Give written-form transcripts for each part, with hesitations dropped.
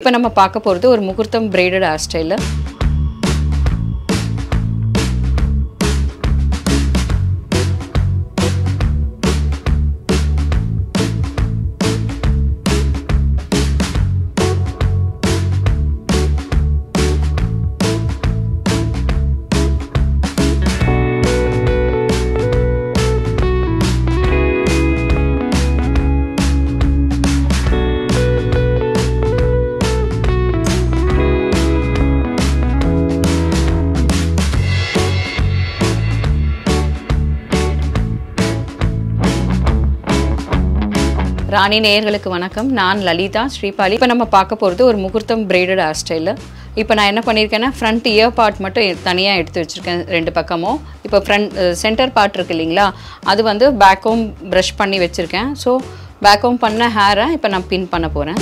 இப்போ நம்ம பார்க்க போறது ஒரு முகூர்த்தம் braided hair style. ராணி நேயர்களுக்கு வணக்கம். நான் லலிதா ஸ்ரீபாலி. இப்போ நம்ம பார்க்க போகிறது ஒரு முகூர்த்தம் braided hair style. இப்போ நான் என்ன பண்ணியிருக்கேன்னா ஃப்ரண்ட் இயர் பார்ட் மட்டும் தனியாக எடுத்து வச்சுருக்கேன் ரெண்டு பக்கமும். இப்போ ஃப்ரண்ட் சென்டர் பார்ட் இருக்குது இல்லைங்களா, அது வந்து பேக்கும் ப்ரஷ் பண்ணி வச்சுருக்கேன். ஸோ பேக்கும் பண்ண ஹேரை இப்போ நான் பின் பண்ண போகிறேன்.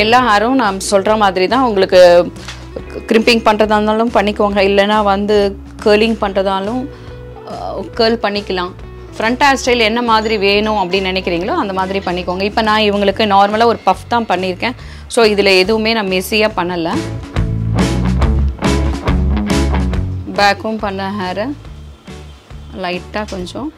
எல்லா ஹேரும் நான் சொல்கிற மாதிரி தான். உங்களுக்கு கிரிம்பிங் பண்ணுறதா இருந்தாலும் பண்ணிக்கோங்க, இல்லைனா வந்து கேர்லிங் பண்ணுறதாலும் கேர்ள் பண்ணிக்கலாம். ஃப்ரண்ட் ஹேர் ஸ்டைல் என்ன மாதிரி வேணும் அப்படின்னு நினைக்கிறீங்களோ அந்த மாதிரி பண்ணிக்கோங்க. இப்போ நான் இவங்களுக்கு நார்மலாக ஒரு பஃப் தான் பண்ணியிருக்கேன். ஸோ இதில் எதுவுமே நான் மெஸ்ஸியாக பண்ணலை. பேக்கும் பண்ண ஹேரை லைட்டாக கொஞ்சம்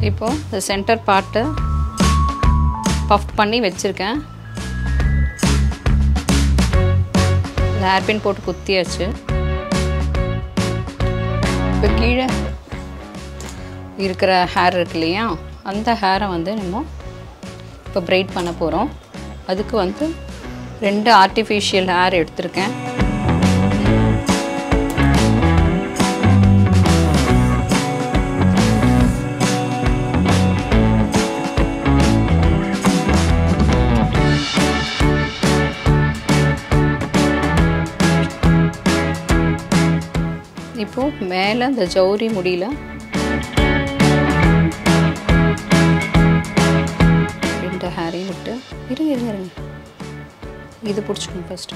இப்போ இந்த சென்டர் பார்ட்டை பஃப் பண்ணி வச்சுருக்கேன். ஹேர் பின் போட்டு குத்தியாச்சு. இப்போ கீழே இருக்கிற ஹேர் இருக்கு இல்லையா, அந்த ஹேரை வந்து நம்ம இப்போ பிரைட் பண்ண போகிறோம். அதுக்கு வந்து 2 ஆர்டிஃபிஷியல் ஹேர் எடுத்திருக்கேன். இப்போ மேலே இந்த ஜவுரி முடியல ரெண்டு ஹேரையும் விட்டு இருங்க இது பிடிச்சிக்கணும் ஃபர்ஸ்ட்.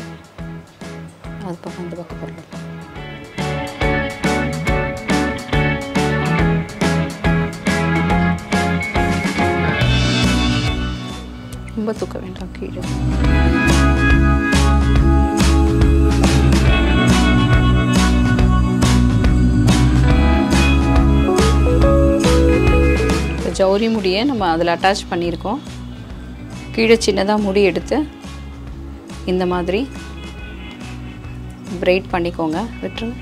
அது பக்கம் அந்த பக்கம் போடலாம். ரொம்ப தூக்க வேண்டாம் கீழே. ஜவுரி முடியை நம்ம அதில் அட்டாச் பண்ணியிருக்கோம். கீழே சின்னதாக முடி எடுத்து இந்த மாதிரி பிரைட் பண்ணிக்கோங்க. விட்டுருங்க.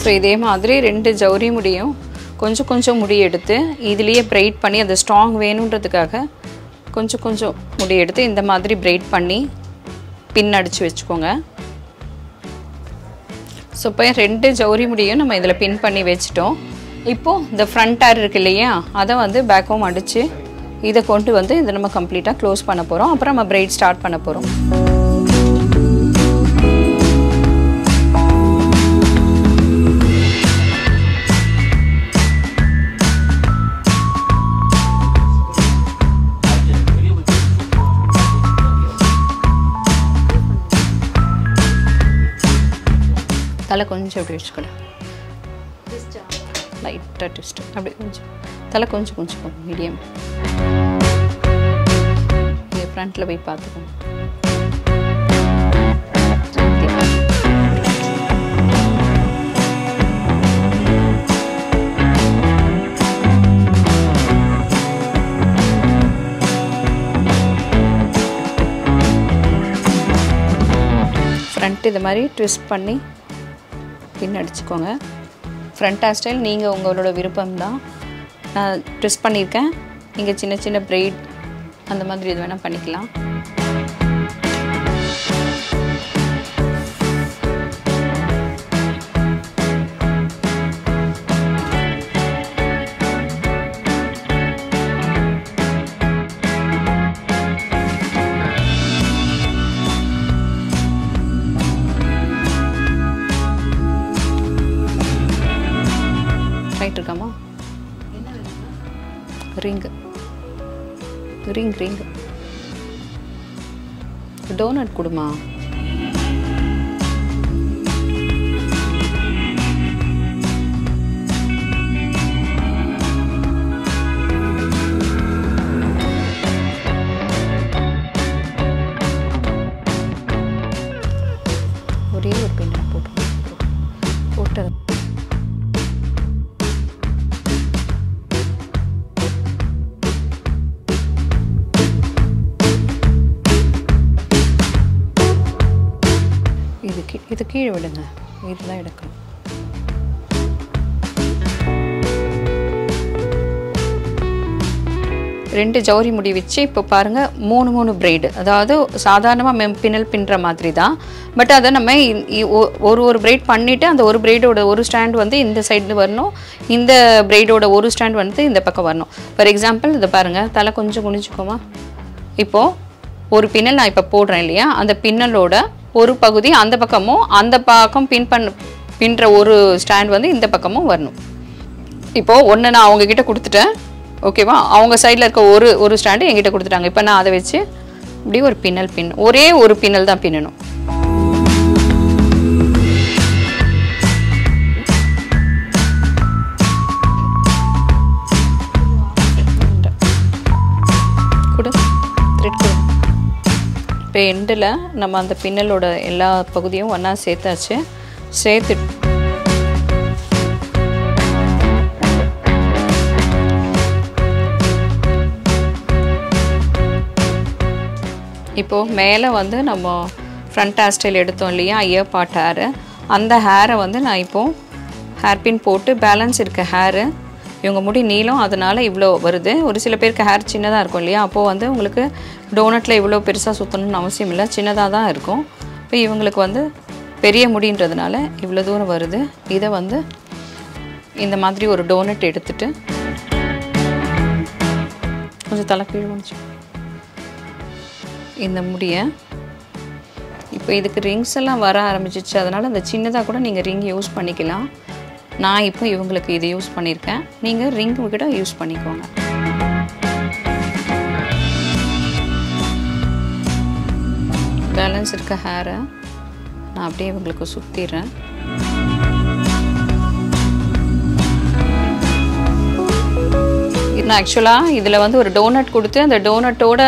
ஸோ இதே மாதிரி 2 ஜவுரி முடியும் கொஞ்சம் கொஞ்சம் முடி எடுத்து இதுலேயே பிரைட் பண்ணி அது ஸ்ட்ராங் வேணுன்றதுக்காக கொஞ்சம் கொஞ்சம் முடி எடுத்து இந்த மாதிரி பிரைட் பண்ணி பின் அடித்து வச்சுக்கோங்க. ஸோ இப்போ 2 ஜவுரி முடியும் நம்ம இதில் பின் பண்ணி வச்சுட்டோம். இப்போது இந்த ஃப்ரண்ட் ஹேர் இருக்கு இல்லையா, அதை வந்து பேக்கும் அடித்து இதை கொண்டு வந்து இதை நம்ம கம்ப்ளீட்டாக க்ளோஸ் பண்ண போகிறோம். அப்புறம் நம்ம பிரைட் ஸ்டார்ட் பண்ண போகிறோம். தலை கொஞ்சம் அப்படி வச்சுக்கலாம், லைட்டாக ட்விஸ்ட் அப்படி கொஞ்சம் தலை கொஞ்சம் கொஞ்சம் மீடியம். இங்கே ஃப்ரண்ட்டில் போய் பார்த்துக்கோங்க. ஃப்ரண்ட் இது மாதிரி ட்விஸ்ட் பண்ணி பின் அடிச்சுக்கோங்க. ஃப்ரண்ட் ஹேர் ஸ்டைல் நீங்கள் உங்களோட விருப்பம் தான். நான் ட்விஸ்ட் பண்ணியிருக்கேன். நீங்கள் சின்ன சின்ன பிரைட் அந்த மாதிரி இது வேணால் பண்ணிக்கலாம். ரைட் இருக்காமா? ரிங் ரிங் ரிங் டோனட் கொடுமா. ஒரே ஒரு பின் போட்டு இது கீழே விடுங்க. இதுதான் எடுக்கணும். ரெண்டு ஜவுரி முடி வச்சு இப்போ பாருங்கள் 3 பிரைடு, அதாவது சாதாரணமாக பின்னல் பின்னுற மாதிரி தான். பட் அதை நம்ம ஒரு பிரைட் பண்ணிவிட்டு அந்த ஒரு பிரைடோட ஒரு ஸ்டாண்ட் வந்து இந்த சைடு வரணும், இந்த பிரைடோட ஒரு ஸ்டாண்ட் வந்து இந்த பக்கம் வரணும். ஃபார் எக்ஸாம்பிள் இதை பாருங்கள், தலை கொஞ்சம் குனிச்சுக்கோமா. இப்போது ஒரு பின்னல் நான் இப்போ போடுறேன் இல்லையா, அந்த பின்னலோட ஒரு பகுதி அந்த பக்கமும் அந்த பக்கம் பின்னுற ஒரு ஸ்டாண்ட் வந்து இந்த பக்கமும் வரணும். இப்போது ஒன்று நான் அவங்கக்கிட்ட கொடுத்துட்டேன், ஓகேவா? அவங்க சைடில் இருக்க ஒரு ஸ்டாண்டு என்கிட்ட கொடுத்துட்டாங்க. இப்போ நான் அதை வச்சு இப்படி ஒரு பின்னல் ஒரே ஒரு பின்னல் தான் பின்னணும். இப்போ எண்டில் நம்ம அந்த பின்னலோட எல்லா பகுதியும் ஒன்றா சேர்த்தாச்சு. சேர்த்து இப்போது மேலே வந்து நம்ம ஃப்ரண்ட் ஹேர் ஸ்டைல் எடுத்தோம் இல்லையா, இயர் பார்ட் ஹேரு, அந்த ஹேரை வந்து நான் இப்போது ஹேர்பின் போட்டு பேலன்ஸ் இருக்க ஹேரு, இவங்க முடி நீளம் அதனால் இவ்வளோ வருது. ஒரு சில பேருக்கு ஹேர் சின்னதாக இருக்கும் இல்லையா, அப்போது வந்து உங்களுக்கு டோனட்டில் இவ்வளோ பெருசாக சுற்றணும்னு அவசியம் இல்லை, சின்னதாக தான் இருக்கும். இப்போ இவங்களுக்கு வந்து பெரிய முடின்றதுனால இவ்வளோ தூரம் வருது. இதை வந்து இந்த மாதிரி ஒரு டோனட் எடுத்துட்டு கொஞ்சம் தலை கீழே முடிச்சு இந்த முடியை இப்போ இதுக்கு ரிங்ஸ் எல்லாம் வர ஆரம்பிச்சிச்சு, அதனால் அந்த சின்னதாக கூட நீங்கள் ரிங் யூஸ் பண்ணிக்கலாம். நான் இப்போ இவங்களுக்கு இது யூஸ் பண்ணியிருக்கேன், நீங்கள் ரிங் கூட யூஸ் பண்ணிக்கோங்க. பேலன்ஸ் இருக்க ஹேரை நான் அப்படியே இவங்களுக்கு சுற்றிடுறேன். நான் ஆக்சுவலாக இதில் வந்து ஒரு டோனட் கொடுத்து அந்த டோனட்டோட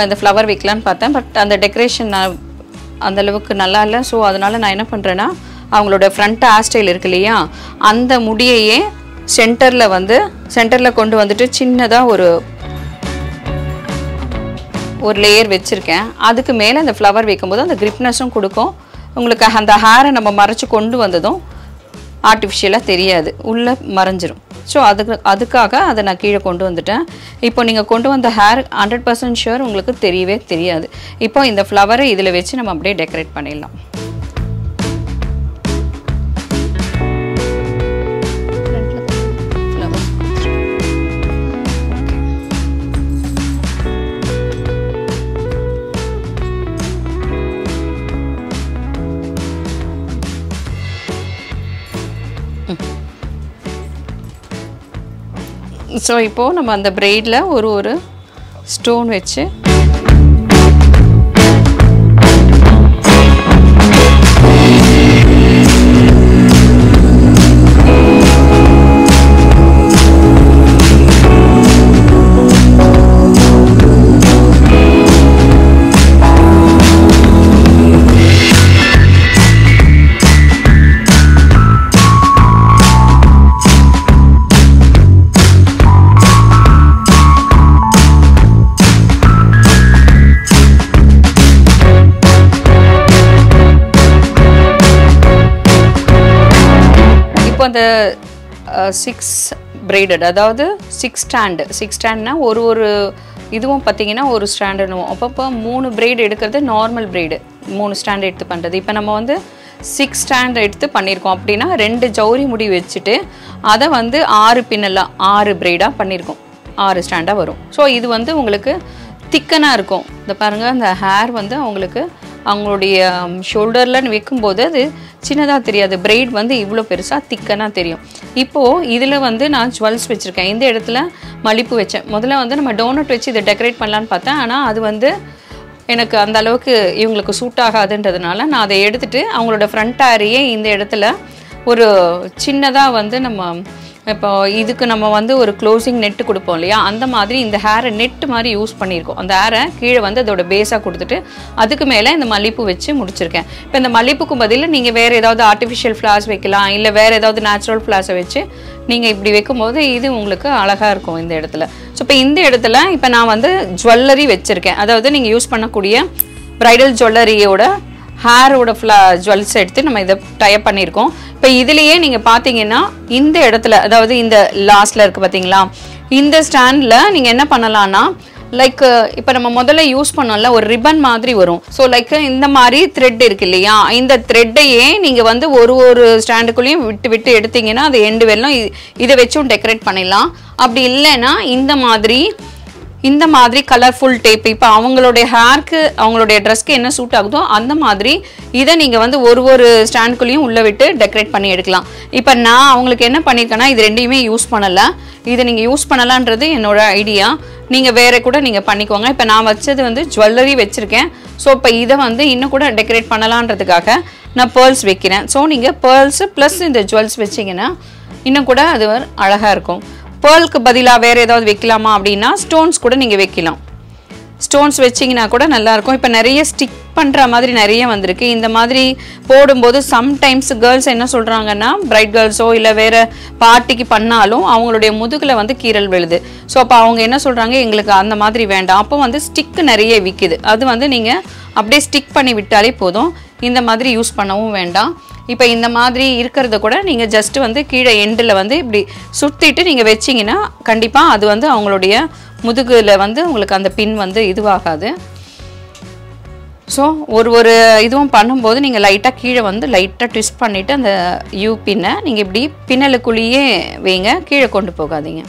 அந்த ஃப்ளவர் வைக்கலான்னு பார்த்தேன். பட் அந்த டெக்கரேஷன் நான் அந்தளவுக்கு நல்லா இல்லை. ஸோ அதனால் நான் என்ன பண்ணுறேன்னா, அவங்களோட ஃப்ரண்ட் ஹேர் ஸ்டைல் இருக்கு இல்லையா, அந்த முடியையே சென்டரில் கொண்டு வந்துட்டு சின்னதாக ஒரு லேயர் வச்சுருக்கேன். அதுக்கு மேலே அந்த ஃப்ளவர் வைக்கும்போது அந்த கிரிப்னஸும் கொடுக்கும். உங்களுக்கு அந்த ஹேரை நம்ம மறைச்சி கொண்டு வந்ததும் ஆர்டிஃபிஷியலாக தெரியாது, உள்ளே மறைஞ்சிரும். ஸோ அதுக்காக அதை நான் கீழே கொண்டு வந்துட்டேன். இப்போ நீங்கள் கொண்டு வந்த ஹேர் 100% ஷுர் உங்களுக்கு தெரியவே தெரியாது. இப்போ இந்த ஃப்ளவரை இதில் வச்சு நம்ம அப்படியே டெக்கரேட் பண்ணிடலாம். ஸோ இப்போது நம்ம அந்த பிரைடில் ஒரு ஸ்டோன் வச்சு அந்த 6 braided, அதாவது 6 ஸ்டாண்ட்னா ஒரு இதுவும் பார்த்தீங்கன்னா ஒரு ஸ்டாண்டுனுவோம். அப்பப்போ 3 braid எடுக்கிறது நார்மல் braid, 3 ஸ்டாண்ட் எடுத்து பண்ணுறது. இப்போ நம்ம வந்து 6 ஸ்டாண்ட் எடுத்து பண்ணியிருக்கோம் அப்படின்னா 2 ஜவுரி முடி வச்சுட்டு அதை வந்து 6 பின்னலாம் 6 braid-ஆக பண்ணியிருக்கோம், 6 ஸ்டாண்டாக வரும். ஸோ இது வந்து உங்களுக்கு திக்கனாக இருக்கும். இந்த பாருங்கள், அந்த ஹேர் வந்து அவங்களுக்கு அவங்களுடைய ஷோல்டரில் வைக்கும்போது அது சின்னதாக தெரியாது, பிரைட் வந்து இவ்வளோ பெருசாக திக்கனாக தெரியும். இப்போது இதில் வந்து நான் ஜுவல்ஸ் வச்சுருக்கேன். இந்த இடத்துல மல்லிப்பூ வச்சேன். முதல்ல வந்து நம்ம டோனட் வச்சு இதை டெக்கரேட் பண்ணலான்னு பார்த்தேன். ஆனால் அது வந்து எனக்கு அந்த அளவுக்கு இவங்களுக்கு சூட் ஆகாதுன்றதுனால நான் அதை எடுத்துகிட்டு அவங்களோட ஃப்ரண்ட் ஹேரையே இந்த இடத்துல ஒரு சின்னதாக வந்து நம்ம இப்போ இதுக்கு நம்ம வந்து ஒரு க்ளோசிங் நெட்டு கொடுப்போம் இல்லையா, அந்த மாதிரி இந்த ஹேரை நெட் மாதிரி யூஸ் பண்ணியிருக்கோம். அந்த ஹேரை கீழே வந்து அதோட பேஸாக கொடுத்துட்டு அதுக்கு மேலே இந்த மல்லிப்பூ வச்சு முடிச்சிருக்கேன். இப்போ இந்த மல்லிப்பூக்கு பதில் நீங்கள் வேறு ஏதாவது ஆர்டிஃபிஷியல் ஃப்ளார்ஸ் வைக்கலாம், இல்லை வேறு ஏதாவது நேச்சுரல் ஃப்ளார்ஸை வச்சு நீங்கள் இப்படி வைக்கும்போது இது உங்களுக்கு அழகாக இருக்கும் இந்த இடத்துல. ஸோ இப்போ இந்த இடத்துல இப்போ நான் வந்து ஜுவல்லரி வச்சுருக்கேன். அதாவது நீங்கள் யூஸ் பண்ணக்கூடிய ப்ரைடல் ஜுவல்லரியோட ஹேரோட ஜுவல்ஸ் எடுத்து நம்ம இதை டைப் பண்ணியிருக்கோம். இப்போ இதுலேயே நீங்கள் பார்த்தீங்கன்னா இந்த இடத்துல, அதாவது இந்த லாஸ்ட்டில் இருக்குது பார்த்தீங்களா, இந்த ஸ்டாண்டில் நீங்கள் என்ன பண்ணலான்னா லைக் இப்போ நம்ம முதல்ல யூஸ் பண்ணோம்ல ஒரு ரிப்பன் மாதிரி வரும். ஸோ லைக் இந்த மாதிரி த்ரெட் இருக்கு இல்லையா, இந்த த்ரெட்டையே நீங்கள் வந்து ஒரு ஸ்டாண்டுக்குள்ளேயும் விட்டு விட்டு எடுத்தீங்கன்னா அது எண்டு வெல்லும் இதை வச்சும் டெக்கரேட் பண்ணிடலாம். அப்படி இல்லைன்னா இந்த மாதிரி கலர்ஃபுல் டேப், இப்போ அவங்களுடைய ஹேருக்கு அவங்களுடைய ட்ரெஸ்க்கு என்ன சூட் ஆகுதோ அந்த மாதிரி இதை நீங்கள் வந்து ஒரு ஸ்டாண்ட்குள்ளேயும் உள்ளே விட்டு டெக்கரேட் பண்ணி எடுக்கலாம். இப்போ நான் அவங்களுக்கு என்ன பண்ணியிருக்கேன்னா இது ரெண்டையுமே யூஸ் பண்ணலை, இதை நீங்கள் யூஸ் பண்ணலான்றது என்னோட ஐடியா. நீங்கள் வேறு கூட நீங்கள் பண்ணிக்கோங்க. இப்போ நான் வச்சது வந்து ஜுவல்லரி வச்சுருக்கேன். ஸோ இப்போ இதை வந்து இன்னும் கூட டெக்கரேட் பண்ணலான்றதுக்காக நான் பேர்ல்ஸ் வைக்கிறேன். ஸோ நீங்கள் பேர்ல்ஸு ப்ளஸ் இந்த ஜுவல்ஸ் வச்சிங்கன்னா இன்னும் கூட அது அழகாக இருக்கும். பேர்லுக்கு பதிலாக வேறு ஏதாவது வைக்கலாமா அப்படின்னா ஸ்டோன்ஸ் கூட நீங்கள் வைக்கலாம். ஸ்டோன்ஸ் வச்சிங்கன்னா கூட நல்லாயிருக்கும். இப்போ நிறைய ஸ்டிக் பண்ணுற மாதிரி நிறைய வந்திருக்கு. இந்த மாதிரி போடும்போது சம்டைம்ஸ் கேர்ள்ஸ் என்ன சொல்கிறாங்கன்னா, பிரைட் கேர்ள்ஸோ இல்லை வேறு பார்ட்டிக்கு பண்ணாலும் அவங்களுடைய முதுகில் வந்து கீறல் விழுது. ஸோ அப்போ அவங்க என்ன சொல்கிறாங்க, எங்களுக்கு அந்த மாதிரி வேண்டாம். அப்போ வந்து ஸ்டிக்கு நிறைய விற்கிது, அது வந்து நீங்கள் அப்படியே ஸ்டிக் பண்ணி விட்டாலே போதும், இந்த மாதிரி யூஸ் பண்ணவும் வேண்டாம். இப்போ இந்த மாதிரி இருக்கிறத கூட நீங்கள் ஜஸ்ட்டு வந்து கீழே எண்டில் வந்து இப்படி சுற்றிட்டு நீங்கள் வச்சிங்கன்னா கண்டிப்பாக அது வந்து அவங்களுடைய முதுகில் வந்து உங்களுக்கு அந்த பின் வந்து இதுவாகாது. ஸோ ஒரு இதுவும் பண்ணும்போது நீங்கள் லைட்டாக கீழே வந்து லைட்டாக ட்விஸ்ட் பண்ணிவிட்டு அந்த யூ பின்னை நீங்கள் இப்படி பின்னலுக்குள்ளேயே வைங்க, கீழே கொண்டு போகாதீங்க.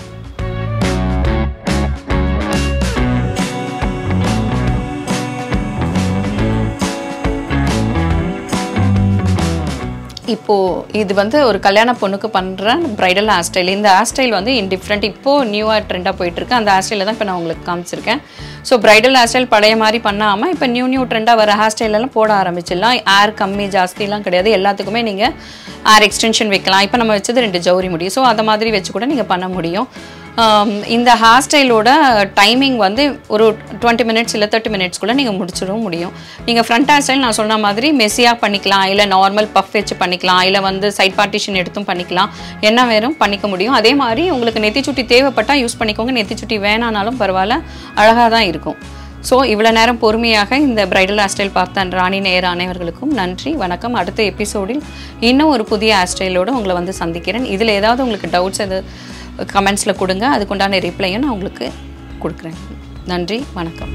இப்போது இது வந்து ஒரு கல்யாண பொண்ணுக்கு பண்ணுற ப்ரைடல் ஹேர் ஸ்டைல். இந்த ஹேர் ஸ்டைல் வந்து டிஃப்ரெண்ட் இப்போது நியூவாக ட்ரெண்டாக போயிட்டுருக்கு. அந்த ஹேர் ஸ்டைலில் தான் இப்போ நான் உங்களுக்கு காமிச்சிருக்கேன். ஸோ ப்ரைடல் ஹேர் ஸ்டைல் பழைய மாதிரி பண்ணாமல் இப்போ நியூ ட்ரெண்டாக வர ஹேர் ஸ்டைலெல்லாம் போட ஆரம்பிச்சிடலாம். ஹேர் கம்மி ஜாஸ்திலாம் கிடையாது, எல்லாத்துக்குமே நீங்கள் ஹேர் எக்ஸ்டென்ஷன் வைக்கலாம். இப்போ நம்ம வச்சது 2 ஜவுரி முடி, ஸோ அதை மாதிரி வச்சு கூட நீங்கள் பண்ண முடியும். இந்த ஹேர் ஸ்டைலோட டைமிங் வந்து ஒரு 20 மினிட்ஸ் இல்லை 30 மினிட்ஸ்க்குள்ளே நீங்கள் முடிச்சிடவும் முடியும். நீங்கள் ஃப்ரண்ட் ஹேர் ஸ்டைல் நான் சொன்ன மாதிரி மெஸ்ஸியாக பண்ணிக்கலாம், இல்லை நார்மல் பஃப் வச்சு பண்ணிக்கலாம், இல்லை வந்து சைட் பார்ட்டிஷன் எடுத்தும் பண்ணிக்கலாம், என்ன வேறும் பண்ணிக்க முடியும். அதே மாதிரி உங்களுக்கு நெத்திச்சுட்டி தேவைப்பட்டால் யூஸ் பண்ணிக்கோங்க, நெத்திச்சுட்டி வேணானாலும் பரவாயில்ல, அழகாக தான் இருக்கும். ஸோ இவ்வளோ நேரம் பொறுமையாக இந்த பிரைடல் ஹேர் ஸ்டைல் பார்த்த ராணி நேயர் அனைவர்களுக்கும் நன்றி, வணக்கம். அடுத்த எபிசோடில் இன்னும் ஒரு புதிய ஹேர் ஸ்டைலோடு உங்களை வந்து சந்திக்கிறேன். இதில் ஏதாவது உங்களுக்கு டவுட்ஸ் கமெண்ட்ஸில் கொடுங்க, அதுக்குண்டான ரிப்ளையும் நான் உங்களுக்கு கொடுக்குறேன். நன்றி, வணக்கம்.